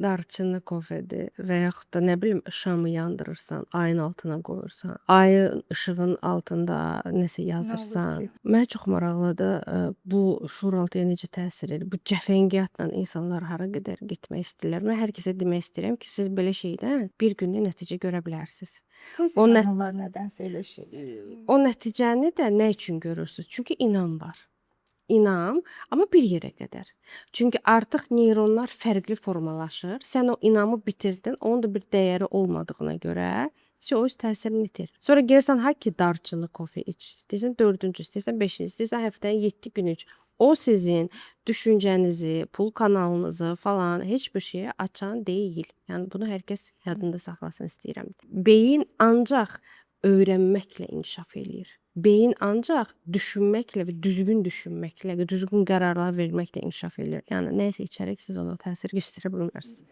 darçınlı kofedir və yaxud da nə bilim şamı yandırırsan, ayın altına qoyursan, ayın işığın altında nəsə Nə olur yazırsan. ki? Mənə çox maraqlıdır bu şuuraltıya necə təsir edir? Bu cəfəngiyatla insanlar hara qədər getmək istəyirlər? Mən hər kəsə demək istəyirəm ki, siz belə şeydən bir gündə nəticə görə bilərsiniz. Tez O, inanırlar nədənsə elə şey. o nəticəni də nə üçün görürsüz? Çünki inam var. İnam, amma bir yerə qədər. Çünki artıq neyronlar fərqli formalaşır. Sən o inamı bitirdin, onun da bir dəyəri olmadığına görə o öz təsirini itir. Sonra gəlirsən ha ki, darçınlı kofe iç. İstəyirsən 4-cü, istəyirsən 5-ci, istəyirsən həftənin 7 günü iç. O sizin düşüncənizi, pul kanalınızı falan heç bir şeyə açan deyil. Yəni bunu hər kəs yadında saxlasın istəyirəm. Beyin ancaq öyrənməklə inkişaf eləyir. Beyin ancaq düşünməklə və düzgün düşünməklə, düzgün qərarlar verməklə inkişaf eləyir. Yəni nə isə içərək siz ona təsir göstərə bilmərsiniz.